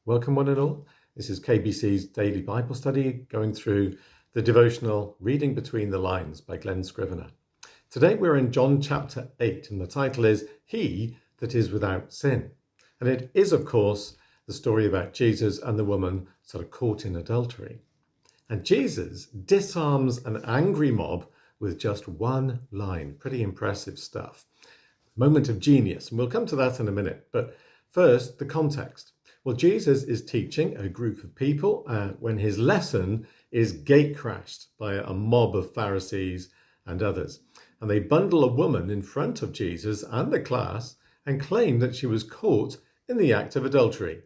Welcome one and all. This is KBC's daily Bible study going through the devotional Reading Between the Lines by Glenn Scrivener. Today we're in John chapter 8 and the title is He That Is Without Sin. And it is, of course, the story about Jesus and the woman sort of caught in adultery. And Jesus disarms an angry mob with just one line. Pretty impressive stuff. Moment of genius. And we'll come to that in a minute. But first, the context. Well, Jesus is teaching a group of people when his lesson is gate-crashed by a mob of Pharisees and others. And they bundle a woman in front of Jesus and the class and claim that she was caught in the act of adultery.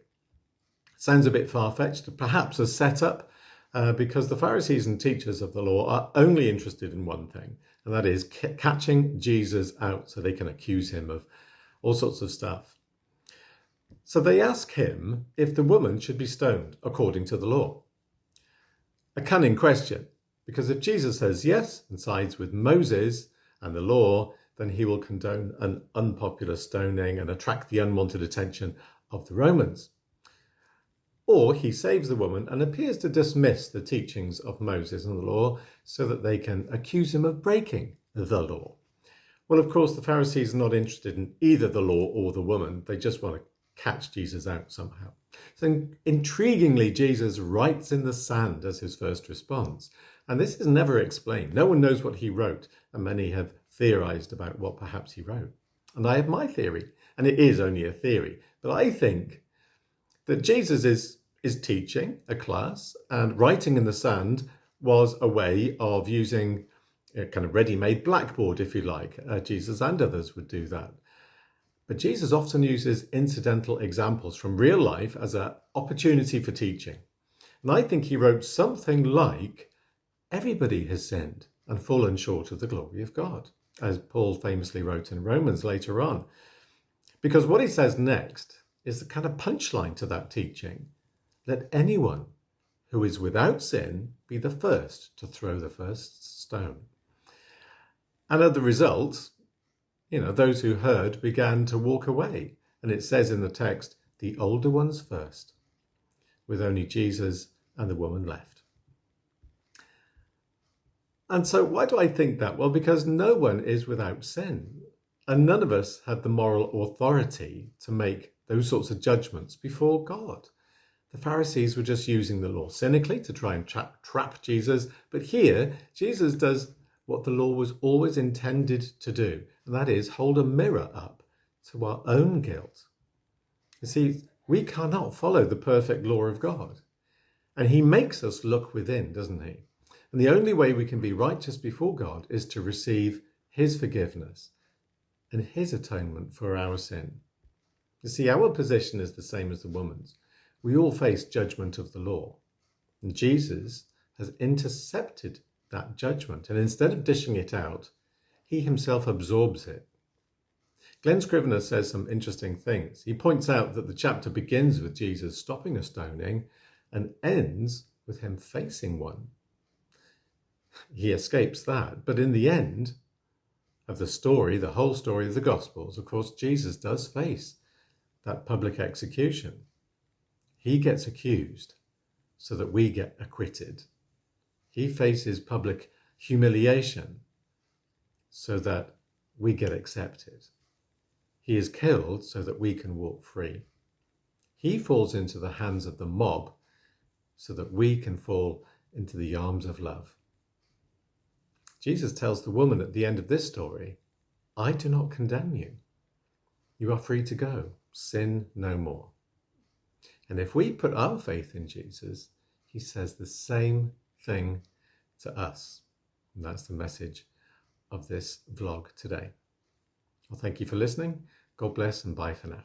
Sounds a bit far-fetched, perhaps a setup, because the Pharisees and teachers of the law are only interested in one thing, and that is catching Jesus out so they can accuse him of all sorts of stuff. So they ask him if the woman should be stoned according to the law. A cunning question, because if Jesus says yes and sides with Moses and the law, then he will condone an unpopular stoning and attract the unwanted attention of the Romans. Or he saves the woman and appears to dismiss the teachings of Moses and the law so that they can accuse him of breaking the law. Well, of course, the Pharisees are not interested in either the law or the woman. They just want to catch Jesus out somehow. So intriguingly, Jesus writes in the sand as his first response. And this is never explained. No one knows what he wrote, and many have theorized about what perhaps he wrote. And I have my theory, and it is only a theory, but I think that Jesus is teaching a class, and writing in the sand was a way of using a kind of ready-made blackboard, if you like. Jesus and others would do that. But Jesus often uses incidental examples from real life as an opportunity for teaching. And I think he wrote something like, everybody has sinned and fallen short of the glory of God, as Paul famously wrote in Romans later on. Because what he says next is the kind of punchline to that teaching. Let anyone who is without sin be the first to throw the first stone. And as the result, those who heard began to walk away. And it says in the text, the older ones first, with only Jesus and the woman left. And so why do I think that? Well, because no one is without sin. And none of us had the moral authority to make those sorts of judgments before God. The Pharisees were just using the law cynically to try and trap Jesus. But here, Jesus does what the law was always intended to do, and that is hold a mirror up to our own guilt. You see, we cannot follow the perfect law of God, and he makes us look within, doesn't he? And the only way we can be righteous before God is to receive his forgiveness and his atonement for our sin. You see, our position is the same as the woman's. We all face judgment of the law, and Jesus has intercepted that judgment, and instead of dishing it out, he himself absorbs it. Glenn Scrivener says some interesting things. He points out that the chapter begins with Jesus stopping a stoning and ends with him facing one. He escapes that, but in the end of the story, the whole story of the Gospels, of course, Jesus does face that public execution. He gets accused so that we get acquitted. He faces public humiliation so that we get accepted. He is killed so that we can walk free. He falls into the hands of the mob so that we can fall into the arms of love. Jesus tells the woman at the end of this story, I do not condemn you. You are free to go. Sin no more. And if we put our faith in Jesus, he says the same thing to us. And that's the message of this vlog today. Well, thank you for listening. God bless and bye for now.